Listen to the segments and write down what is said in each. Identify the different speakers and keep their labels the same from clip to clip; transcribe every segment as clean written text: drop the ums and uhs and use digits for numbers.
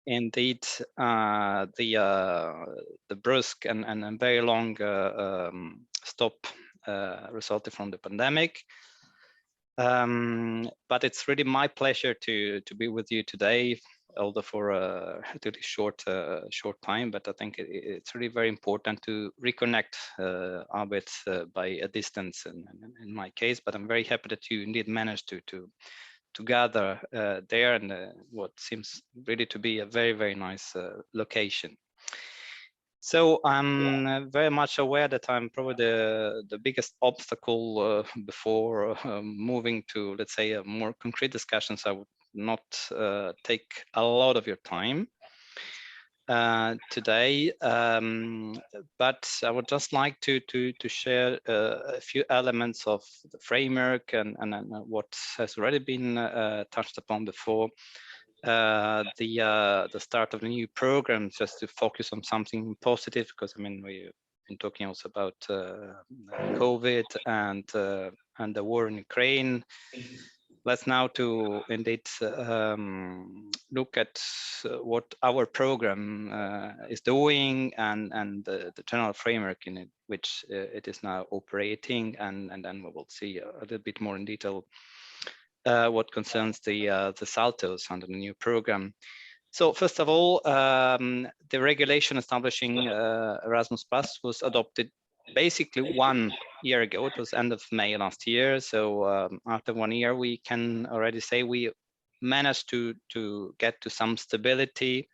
Speaker 1: Indeed, the brusque and very long stop resulted from the pandemic. But it's really my pleasure to be with you today, although for a really short time. But I think it's really very important to reconnect albeit by a distance in my case. But I'm very happy that you indeed managed to gather there in what seems really to be a very nice location. So I'm very much aware that I'm probably the biggest obstacle before moving to, let's say, a more concrete discussions. I would not take a lot of your time today, but I would just like to share a few elements of the framework and what has already been touched upon before. The start of the new program, just to focus on something positive, because I mean we've been talking also about COVID and the war in Ukraine. Let's now to indeed look at what our program is doing and the general framework in it, which it is now operating, and then we will see a little bit more in detail what concerns the SALTOs under the new program. So first of all, the regulation establishing Erasmus Plus was adopted basically 1 year ago. It was end of May last year. So after 1 year, we can already say we managed to get to some stability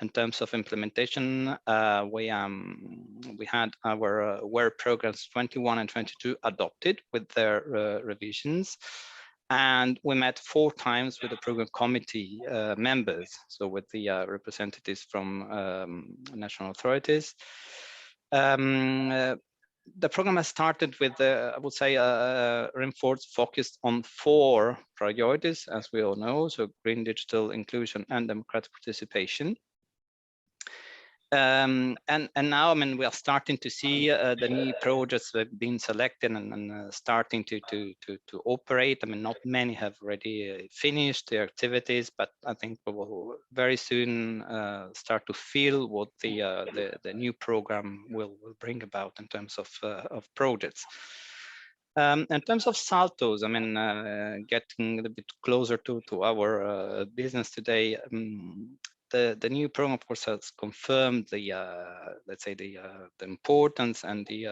Speaker 1: in terms of implementation. We had our work programs 21 and 22 adopted with their revisions. And we met 4 times with the program committee members, so with the representatives from national authorities. The program has started with, I would say, reinforced focused on 4 priorities, as we all know, so green, digital, inclusion, and democratic participation. And now, I mean, we are starting to see the new projects that have been selected and starting to operate. I mean, not many have already finished their activities, but I think we will very soon start to feel what the new program will bring about in terms of projects. In terms of SALTOs, I mean, getting a little bit closer to our business today. The new program, of course, has confirmed the let's say the importance and the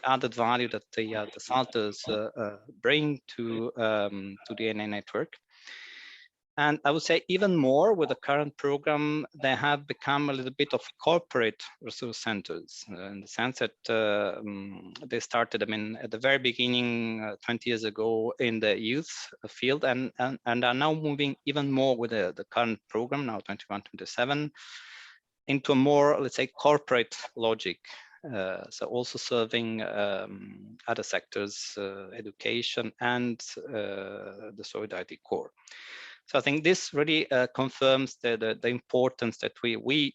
Speaker 1: added value that the SALTOs bring to the NA network. And I would say even more with the current program, they have become a little bit of corporate resource centers in the sense that they started, I mean, at the very beginning, 20 years ago in the youth field and are now moving even more with the current program, now 21-27, into a more, let's say, corporate logic. So also serving other sectors, education and the Solidarity Corps. So I think this really confirms the importance that we,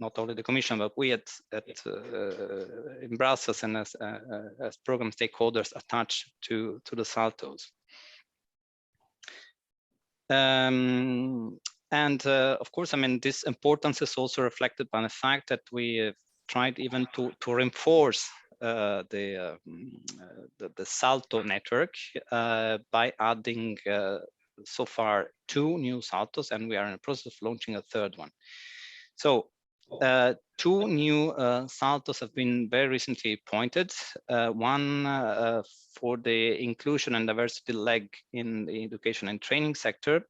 Speaker 1: not only the Commission, but we in Brussels and as program stakeholders attach to the SALTOs. Of course, I mean, this importance is also reflected by the fact that we have tried even to reinforce the SALTO network by adding so far 2 new SALTOs, and we are in the process of launching a 3rd one. So 2 new SALTOs have been very recently appointed. One for the inclusion and diversity leg in the education and training sector.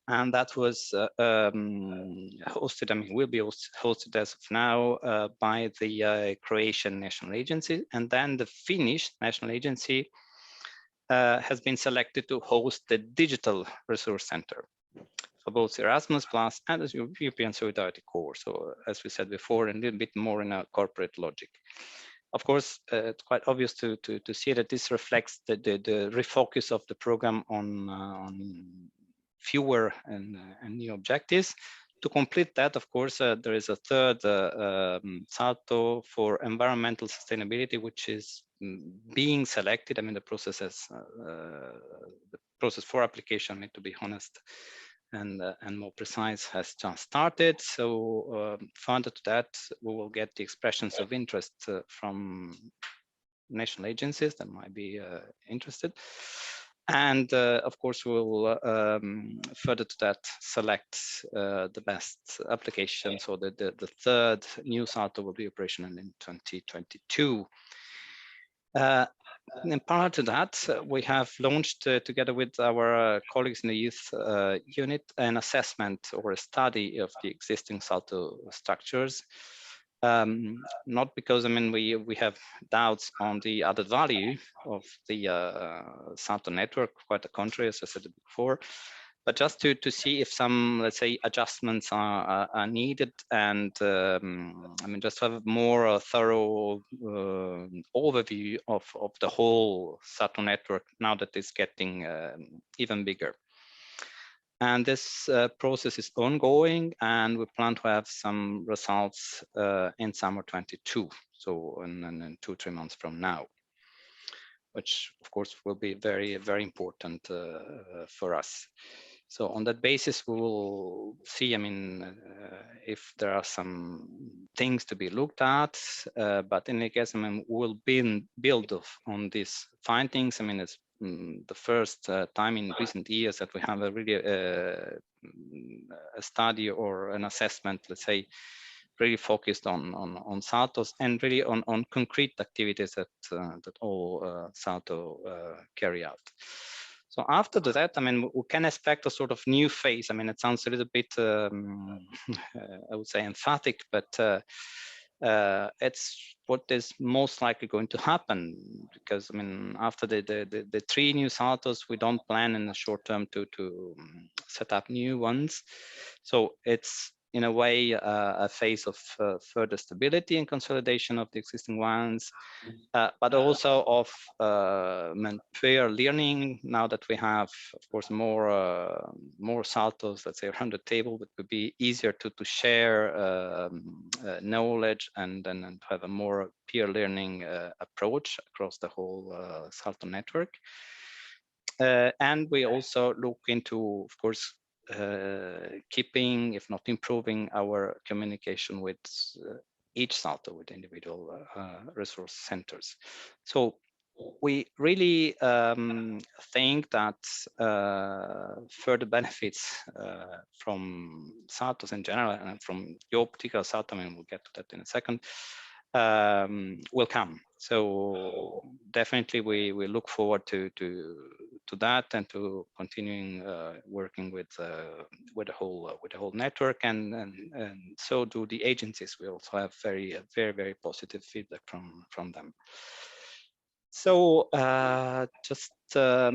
Speaker 1: And that was hosted, I mean, will be hosted as of now by the Croatian National Agency. And then the Finnish National Agency has been selected to host the Digital Resource Center for both Erasmus Plus and the European Solidarity Corps. So as we said before, a little bit more in a corporate logic. Of course, it's quite obvious to see that this reflects the refocus of the program on fewer and new objectives. To complete that, of course, there is a 3rd SALTO for environmental sustainability, which is being selected. I mean, the process has, the process for application, to be honest, and more precise, has just started. So further to that, we will get the expressions of interest from national agencies that might be interested. And of course, we'll further to that select the best application. So the third new SALTO will be operational in 2022. And prior to that, we have launched together with our colleagues in the youth unit an assessment or a study of the existing SALTO structures. Not because we have doubts on the added value of the SALTO network, quite the contrary, as I said before, but just to see if some, let's say, adjustments are needed, and just to have a more thorough overview of the whole SALTO network now that it's getting even bigger. And this process is ongoing, and we plan to have some results in summer 22, so in 2-3 months from now, which of course will be very, very important for us. So on that basis, we will see, if there are some things to be looked at, but in any case, we'll build on these findings. It's the first time in recent years that we have a really a study or an assessment, let's say, really focused on SALTOs and really on concrete activities that all SALTO carry out. So after that, we can expect a sort of new phase. It sounds a little bit, I would say, emphatic, but it's what is most likely going to happen, because after the 3 new SALTOs, we don't plan in the short term to set up new ones. So it's in a way a phase of further stability and consolidation of the existing ones, but also of peer learning. Now that we have, of course, more SALTOs, let's say, around the table, it would be easier to share knowledge and to have a more peer learning approach across the whole SALTO network. And we also look into, of course, keeping, if not improving, our communication with each SALTO, with individual resource centers. So we really think that further benefits from SALTOs in general and from your particular SALTO, we'll get to that in a second, will come. So definitely we look forward to that and to continuing working with the whole network, and so do the agencies. We also have very positive feedback from them. So just a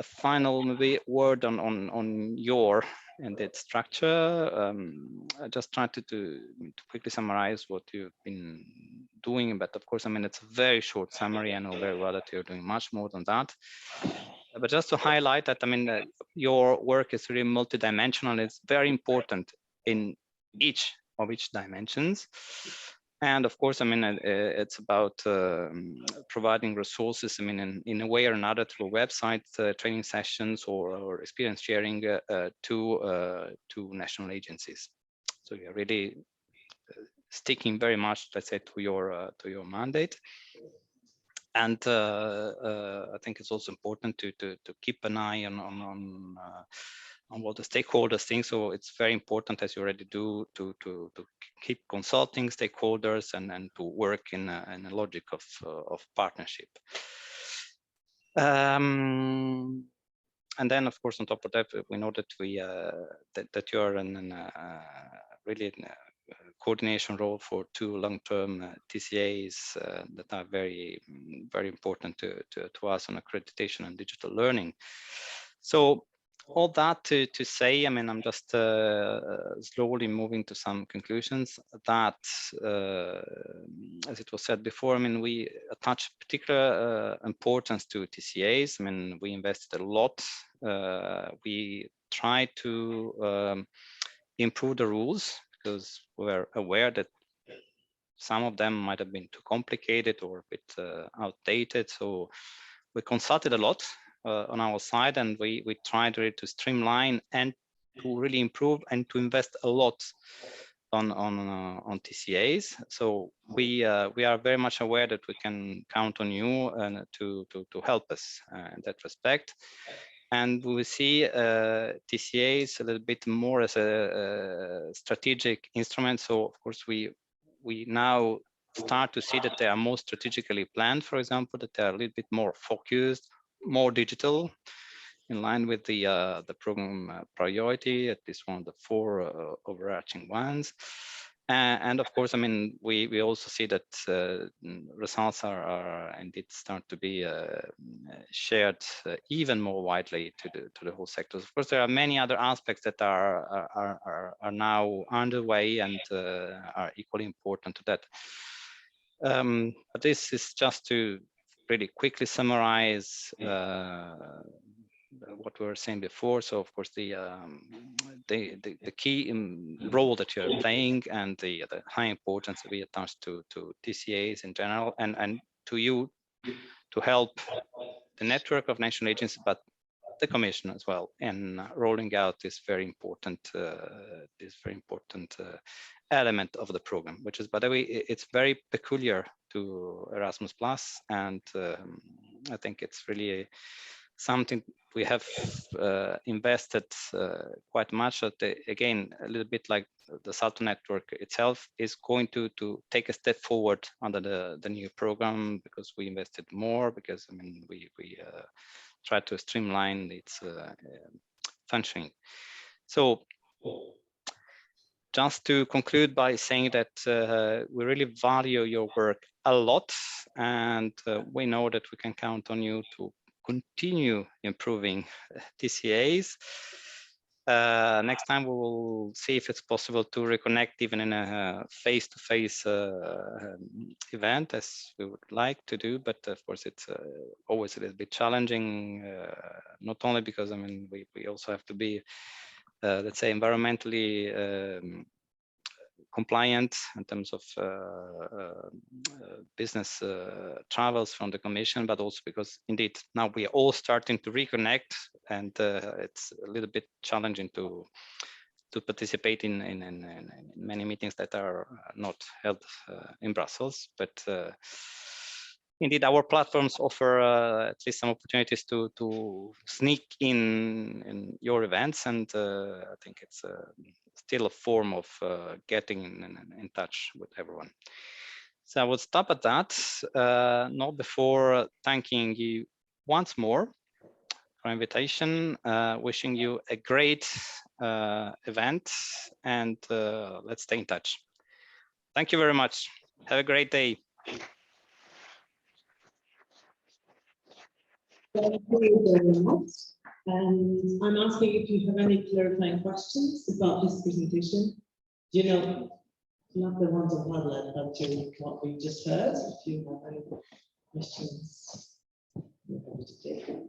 Speaker 1: final maybe word on your and its structure. I just tried to quickly summarize what you've been doing, but of course, it's a very short summary. I know very well that you're doing much more than that. But just to highlight that, your work is really multidimensional. It's very important in each dimensions. And of course, it's about providing resources, in a way or another, through websites, training sessions, or experience sharing to national agencies. So you're really sticking very much, let's say, to your mandate. And I think it's also important to keep an eye on what the stakeholders think. So it's very important, as you already do, to keep consulting stakeholders and to work in a logic of partnership. And then, of course, on top of that, we know that that you're in really coordination role for 2 long-term TCAs that are very important to us on accreditation and digital learning. So all that to say, I'm just slowly moving to some conclusions that, as it was said before, we attach particular importance to TCAs. We invested a lot. We try to improve the rules, because we're aware that some of them might have been too complicated or a bit outdated. So we consulted a lot on our side, and we tried really to streamline and to really improve and to invest a lot on TCAs. So we are very much aware that we can count on you to help us in that respect. And we will see TCAs a little bit more as a strategic instrument. So of course we now start to see that they are more strategically planned, for example, that they are a little bit more focused, more digital, in line with the program priority, at least one of the 4 overarching ones. And of course, I mean, we also see that results are indeed start to be shared even more widely to the whole sector. Of course, there are many other aspects that are now underway and are equally important to that. But this is just to really quickly summarize what we were saying before. So of course the key role that you're playing and the high importance that we attach to TCAs in general, and to you to help the network of national agencies, but the Commission as well, in rolling out this very important element of the program, which is, by the way, it's very peculiar to Erasmus Plus, and I think it's really something we have invested quite much. Again, a little bit like the SALTO network itself is going to take a step forward under the new program, because we invested more, because I mean we try to streamline its functioning. So just to conclude by saying that we really value your work a lot, and we know that we can count on you to continue improving TCAs. Next time we will see if it's possible to reconnect even in a face-to-face event, as we would like to do, but of course it's always a little bit challenging, not only because I mean we also have to be let's say environmentally compliant in terms of business travels from the Commission, but also because indeed now we are all starting to reconnect, and it's a little bit challenging to participate in many meetings that are not held in Brussels. But indeed, our platforms offer at least some opportunities to sneak in your events, and I think it's still a form of getting in touch with everyone. So I will stop at that, not before thanking you once more for invitation, wishing you a great event, and let's stay in touch. Thank you very much. Have a great day.
Speaker 2: Thank you very much. And I'm asking if you have any clarifying questions about this presentation. You know, not the ones on Padlet, but what we just heard. If you have any questions, you're happy to take them.